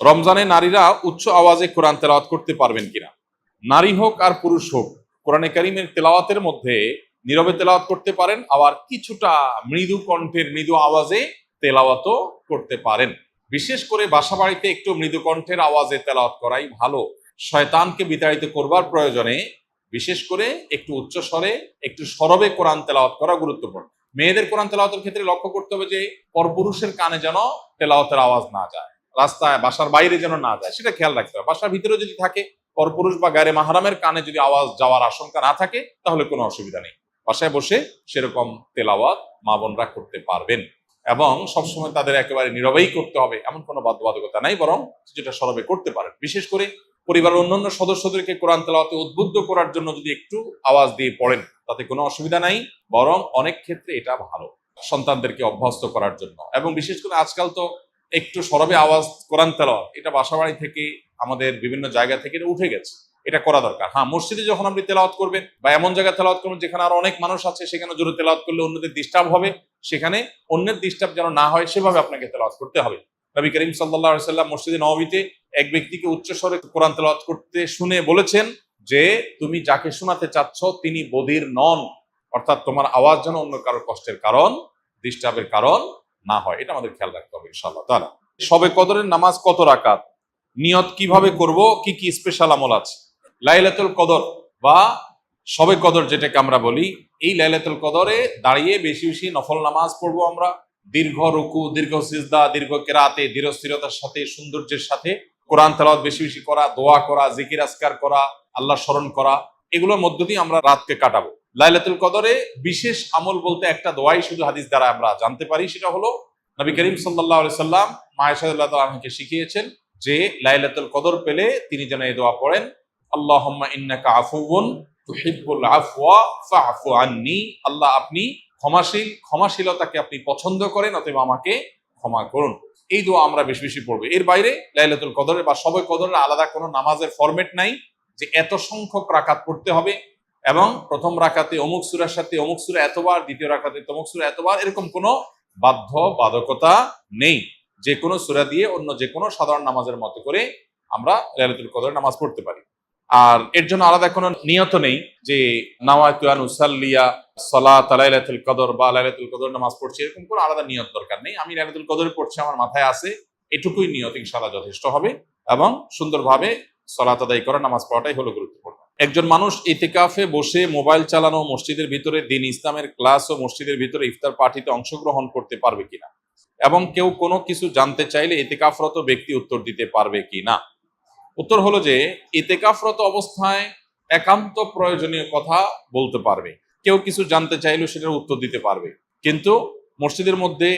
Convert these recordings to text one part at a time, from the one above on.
রমজানে নারীরা উচ্চ আওয়াজে কোরআন তেলাওয়াত করতে পারবেন কিনা? নারী হোক আর পুরুষ হোক, কোরআনে কারীমের তেলাওয়াতের মধ্যে নীরবে তেলাওয়াত করতে পারেন, আবার কিছুটা মৃদু কণ্ঠের মৃদু আওয়াজে তেলাওয়াতও করতে পারেন। বিশেষ করে বাসা বাড়িতে একটু মৃদু কণ্ঠের আওয়াজে তেলাওয়াত করাই ভালো। শয়তানকে বিতাড়িত করবার প্রয়োজনে বিশেষ করে একটু উচ্চ স্বরে, একটু সরবে কোরআন তেলাওয়াত করা গুরুত্বপূর্ণ। মেয়েদের কোরআন তেলাওয়াতের ক্ষেত্রে লক্ষ্য করতে হবে যে পরপুরুষের কানে যেন তেলাওয়াতের আওয়াজ না যায়, রাস্তায় বাসার বাইরে যেন না যায়, সেটা খেয়াল রাখতে হবে। বাসার ভিতরে যদি থাকে, পরপুরুষ বা গায়রে মাহরামের কানে যদি আওয়াজ যাওয়ার আশঙ্কা না থাকে, তাহলে কোনো অসুবিধা নেই। বাসায় বসে সেরকম তেলাওয়াত মা বোনরা করতে পারবেন, এবং সবসময় তাদের একেবারে নীরবেই করতে হবে এমন কোনো বাধ্যবাধকতা নাই, বরং যেটা সরবে করতে পারেন। বিশেষ করে পরিবারের অন্যান্য সদস্যদেরকে কোরআন তেলাওয়াতে উদ্বুদ্ধ করার জন্য যদি একটু আওয়াজ দিয়ে পড়েন, তাতে কোনো অসুবিধা নাই, বরং অনেক ক্ষেত্রে এটা ভালো সন্তানদেরকে অভ্যস্ত করার জন্য। এবং বিশেষ করে আজকাল তো একটু সরবে আওয়াজ কোরআন তেলাওয়াত, এটা বাসাবাড়ি থেকে আমাদের বিভিন্ন জায়গা থেকে এটা উঠে গেছে, এটা করা দরকার। হ্যাঁ, মসজিদে যখন আপনি তেলাওয়াত করবেন বা এমন জায়গায় তেলাওয়াত করবেন যেখানে আরো অনেক মানুষ আছে, সেখানে জোরে তেলাওয়াত করলে অন্যদের ডিস্টার্ব হবে, সেখানে অন্যের ডিস্টার্ব যেন না হয় সেভাবে আপনাকে তেলাওয়াত করতে হবে। নবী করিম সাল্লাল্লাহু আলাইহি ওয়াসাল্লাম মসজিদে নববীতে এক ব্যক্তিকে উচ্চস্বরে কোরআন তেলাওয়াত করতে শুনে বলেছেন যে, তুমি যাকে শোনাতে চাচ্ছ তিনি বধির নন, অর্থাৎ তোমার আওয়াজ যেন অন্য কারোর কষ্টের কারণ, ডিস্টার্বের কারণ না হয়। এটা আমাদের খেয়াল রাখতে হবে ইনশাআল্লাহ তাআলা। শবে কদরের নামাজ কত রাকাত, নিয়ত কিভাবে করব, কি কি স্পেশাল আমল আছে? লাইলাতুল কদর বা শবে কদর যেটাকে আমরা বলি, এই লাইলাতুল কদরে দাঁড়িয়ে বেশি বেশি নফল নামাজ পড়বো আমরা। দীর্ঘ রুকু, দীর্ঘ সিজদা, দীর্ঘ কেরাতে, ধীরস্থিরতার সাথে, সৌন্দর্যের সাথে কোরআন তেলাওয়াত বেশি বেশি করা, দোয়া করা, জিকির আজকার করা, আল্লাহ স্মরণ করা, এগুলোর মধ্য দিয়ে আমরা রাতকে কাটাবো। লাইলাতুল কদরে বিশেষ আমল বলতে একটা দোয়াই শুধু হাদিস দ্বারা আমরা জানতে পারি, সেটা হলো নবী করিম সাল্লাল্লাহু আলাইহি সাল্লাম মা আয়েশা রাদিয়াল্লাহু তাআলাকে শিখিয়েছেন যে লাইলাতুল কদর পেলে তিনি যেন এই দোয়া পড়েন, আল্লাহুম্মা ইন্নাকা আফুউন তুহিব্বুল আফওয়া ফা'ফু আন্নী। আল্লাহ, আপনি ক্ষমাশীল, ক্ষমাশীলতাকে আপনি পছন্দ করেন, অতএব আমাকে ক্ষমা করুন। এই দোয়া আমরা বেশি বেশি পড়বো। এর বাইরে লাইলাতুল কদরে বা শবে কদরে আলাদা কোনো নামাজের ফরম্যাট নাই যে এত সংখ্যক রাকাত পড়তে হবে এবং প্রথম রাকাতে অমুক সূরার সাথে অমুক সূরা এতবার, দ্বিতীয় রাকাতে তমুক সূরা এতবার, এরকম কোনো বাধ্যবাধকতা নেই। যে কোনো সূরা দিয়ে অন্য যে কোনো সাধারণ নামাজের মতো করে আমরা লাইলাতুল কদরে নামাজ পড়তে পারি। আর এর জন্য আলাদা কোনো নিয়ত নেই যে নাওয়াইতু আন উসাল্লিয়া সালাত লাইলাতুল কদর বা লাইলাতুল কদর নামাজ পড়ছি, এরকম কোনো আলাদা নিয়ত দরকার নেই। আমি লাইলাতুল কদরে পড়ছি, আমার মাথায় আছে, এটুকুই নিয়ত ইনশাআল্লাহ যথেষ্ট হবে, এবং সুন্দরভাবে সালাত আদায় করা, নামাজ পড়াটাই হলো গুরুত্বপূর্ণ। একজন মানুষ ইতিকাফে বসে মোবাইল চালানো, মসজিদের ভিতরে দ্বীন ইসলামের ক্লাস ও মসজিদের ভিতরে ইফতার পার্টিতে অংশগ্রহণ করতে পারবে কিনা, এবং কেউ কোনো কিছু জানতে চাইলে ইতিকাফরত ব্যক্তি উত্তর দিতে পারবে কিনা? উত্তর হলো যে ইতিকাফরত অবস্থায় একান্ত প্রয়োজনীয় কথা বলতে পারবে, কেউ কিছু জানতে চাইলেও সেটার উত্তর দিতে পারবে, কিন্তু মসজিদের মধ্যে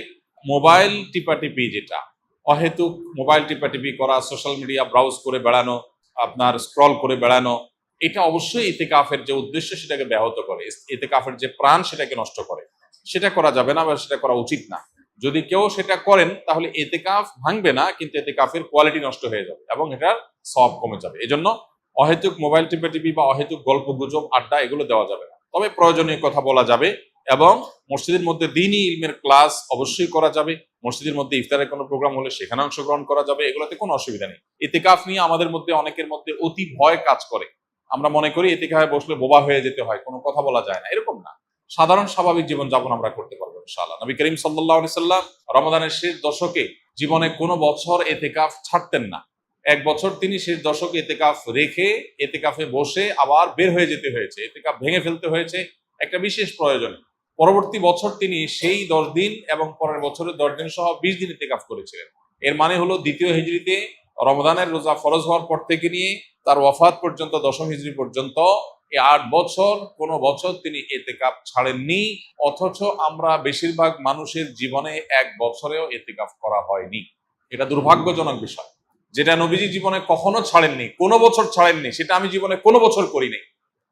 মোবাইল টিপাটিপি, যেটা অহেতুক মোবাইল টিপাটিপি করা, সোশ্যাল মিডিয়া ব্রাউজ করে বেড়ানো, আপনার স্ক্রল করে বেড়ানো, এটা অবশ্যই ইতিকাফের যে উদ্দেশ্য সেটাকে ব্যাহত করে, ইতিকাফের যে প্রাণ সেটাকে নষ্ট করে। সেটা করা যাবে না বা সেটা করা উচিত না। যদি কেউ সেটা করেন তাহলে ইতিকাফ ভাঙবে না, কিন্তু ইতিকাফের কোয়ালিটি নষ্ট হয়ে যাবে এবং এটার সওয়াব কমে যাবে। এজন্য অহেতুক মোবাইল টিপাটিপি বা অহেতুক গল্প গুজব, আড্ডা, এগুলো দেওয়া যাবে না। তবে প্রয়োজনীয় কথা বলা যাবে, এবং মসজিদের মধ্যে দ্বীনি ইলমের ক্লাস অবশ্যই করা যাবে। মসজিদের মধ্যে ইফতারের কোনো প্রোগ্রাম হলে সেখানে অংশগ্রহণ করা যাবে, এগুলোতে কোনো অসুবিধা নেই। ইতিকাফ নিয়ে আমাদের মধ্যে অনেকের মধ্যে অতি ভয় কাজ করে। আমরা মনে করি ইতিকাফে বসলে বোবা হয়ে যেতে হয়, কোনো কথা বলা যায় না, এরকম না। সাধারণ স্বাভাবিক জীবনযাপন আমরা করতে পারবো ইনশাআল্লাহ। নবী করিম সাল্লাল্লাহু আলাইহি সাল্লাম রমাদানের শেষ দশকে জীবনে কোনো বছর ইতিকাফ ছাড়তেন না। এক বছর তিনি শেষ দশকে ইতিকাফ রেখে ইতিকাফে বসে আবার বের হয়ে যেতে হয়েছে, ইতিকাফ ভেঙে ফেলতে হয়েছে একটা বিশেষ প্রয়োজনে। পরবর্তী বছর তিনি সেই 10 দিন এবং পরের বছরের 10 দিন সহ 20 দিন ইতিকাফ করেছিলেন। এর মানে হলো দ্বিতীয় হিজরিতে রমজানের রোজা ফরজ হওয়ার পর থেকে নিয়ে তার ওয়াফাত পর্যন্ত, দশম হিজরি পর্যন্ত, এই 8 বছর কোনো বছর তিনি ইতিকাফ ছাড়েননি। অথচ আমরা বেশিরভাগ মানুষের জীবনে এক বছরেও ইতিকাফ করা হয়নি। এটা দুর্ভাগ্যজনক বিষয়। যেটা নবীজি জীবনে কখনো ছাড়েননি, কোনো বছর ছাড়েননি, সেটা আমি জীবনে কোনো বছর করিনি।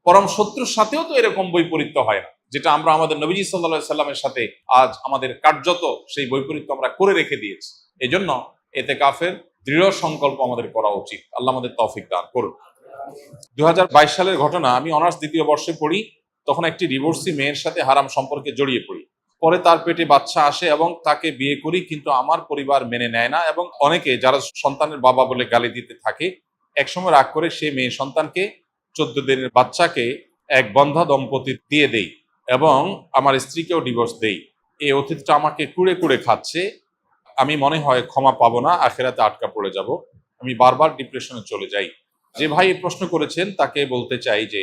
পরম শত্রুর সাথেও তো এরকম বৈপরীত্য হয় না, যেটা আমরা আমাদের নবীজি সাল্লাল্লাহু আলাইহি সাল্লামের সাথে আজ আমাদের কার্যত সেই বৈপরীত্য আমরা করে রেখে দিয়েছি। এজন্য ইতিকাফের দৃঢ় সংকল্প আমাদের করা উচিত। আল্লাহ আমাদের তৌফিক দান করুন। 2022 সালের ঘটনা, আমি অনার্স দ্বিতীয় বর্ষে পড়ি, তখন একটি ডিভোর্সি মেয়ের সাথে হারাম সম্পর্কে জড়িয়ে পড়ি। পরে তার পেটে বাচ্চা আসে এবং তাকে বিয়ে করি, কিন্তু আমার পরিবার মেনে নেয় না, এবং অনেকে যারা সন্তানের বাবা বলে গালি দিতে থাকে, একসময় রাগ করে সে মেয়ে সন্তানকে 14 দিনের বাচ্চাকে এক বন্ধা দম্পতি দিয়ে দেই এবং আমার স্ত্রীকেও ডিভোর্স দেই। এই অতীতটা আমাকে কুড়ে কুড়ে খাচ্ছে। আমি মনে হয় ক্ষমা পাবো না, আখেরাতে আটকা পড়ে যাব। আমি বারবার ডিপ্রেশনে চলে যাই। যে ভাই এই প্রশ্ন করেছেন তাকে বলতে চাই যে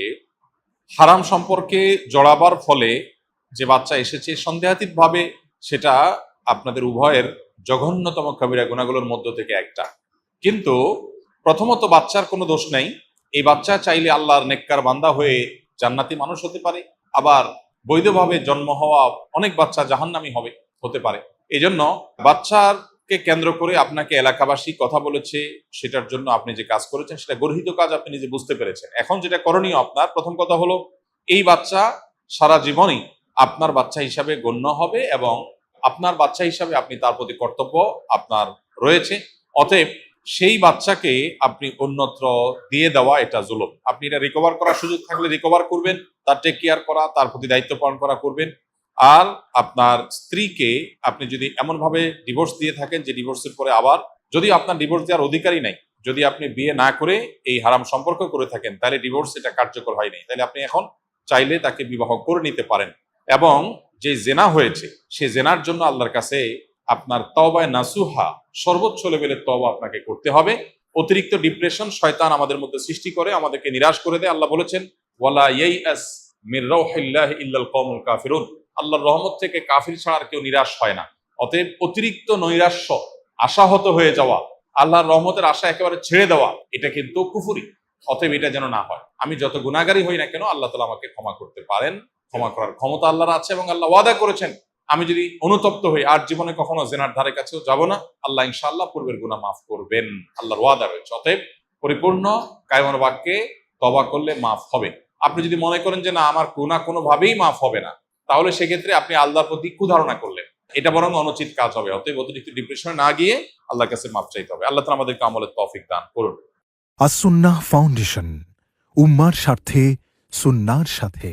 হারাম সম্পর্কে জড়াবার ফলে যে বাচ্চা এসেছে, সন্দেহাতীতভাবে সেটা আপনাদের উভয়ের জঘন্যতম কবিরা গুনাহগুলোর মধ্য থেকে একটা। কিন্তু প্রথমত বাচ্চার কোনো দোষ নাই। এই বাচ্চা চাইলে আল্লাহর নেককার বান্দা হয়ে জান্নাতি মানুষ হতে পারে, আবার বৈধভাবে জন্ম হওয়া অনেক বাচ্চা জাহান্নামী হতে পারে। এই জন্য বাচ্চাকে কেন্দ্র করে আপনাকে এলাকাবাসী কথা বলেছে, সেটার জন্য আপনি যে কাজ করেছেন সেটা গর্হিত কাজ, আপনি নিজে বুঝতে পেরেছেন। এখন যেটা করণীয় আপনার, প্রথম কথা হলো এই বাচ্চা সারা জীবনই আপনার বাচ্চা হিসাবে গণ্য হবে এবং আপনার বাচ্চা হিসাবে আপনি তার প্রতি কর্তব্য আপনার রয়েছে। অতএব সেই বাচ্চাকে আপনি অন্যত্র দিয়ে দেওয়া এটা জুলুম। আপনি এটা রিকভার করার সুযোগ থাকলে রিকভার করবেন, তার টেক কেয়ার করা, তার প্রতি দায়িত্ব পালন করা করবেন। আর আপনার স্ত্রীকে আপনি যদি এমনভাবে ডিভোর্স দিয়ে থাকেন যে ডিভোর্সের পরে আবার, যদি আপনার ডিভোর্স দেওয়ার অধিকারই নাই, যদি আপনি বিয়ে না করে এই হারাম সম্পর্ক করে থাকেন, তাহলে ডিভোর্স এটা কার্যকর হয়নি। তাহলে আপনি এখন চাইলে তাকে বিবাহ করে নিতে পারেন এবং যে জেনা হয়েছে সে জেনার জন্য আল্লাহর কাছে আপনার তওবায়ে নাসুহা, সর্বোচ্চ লেভেলের তওবা আপনাকে করতে হবে। অতিরিক্ত ডিপ্রেশন শয়তান আমাদের মধ্যে সৃষ্টি করে, আমাদেরকে নিরাশ করে দেয়। আল্লাহ বলেছেন ওয়ালা ইয়াইআস মির রাউহিল্লাহি ইল্লাল কওমুল কাফিরুন, আল্লাহর রহমত থেকে কাফির ছাড়া আর কেউ নিরাশ হয় না। অতএব অতিরিক্ত নৈরাশ্য, আশাহত হয়ে যাওয়া, আল্লাহর রহমতের আশা একেবারে ছেড়ে দেওয়া, এটা কিন্তু কুফরি। অতএব এটা যেন না হয়। আমি যত গুনাহগারী হই না কেন, আল্লাহ তাআলা আমাকে ক্ষমা করতে পারেন। ক্ষমা করার ক্ষমতা আল্লাহর আছে এবং আল্লাহ ওয়াদা করেছেন আমি যদি অনুতপ্ত হই আর জীবনে কখনো জেনার ধারে কাছেও যাব না, আল্লাহ ইনশাআল্লাহ পূর্বের গুনাহ মাফ করবেন। আল্লাহর ওয়াদা রয়েছে। অতএব পরিপূর্ণ কায়মন বাক্যে তওবা করলে মাফ হবে। আপনি যদি মনে করেন যে না আমার গুনাহ কোনোভাবেই মাফ হবে না, তাহলে সেক্ষেত্রে আপনি আল্লাহর প্রতি কুধারণা করলেন, এটা বরং অনুচিত কাজ হবে। অতএব অতিরিক্ত ডিপ্রেশনে না গিয়ে আল্লাহর কাছে মাফ চাইতে হবে। আল্লাহ তাআলা আমাদেরকে আমলের তৌফিক দান করুন। আস-সুন্নাহ ফাউন্ডেশন, উম্মার স্বার্থে সুন্নাহর সাথে।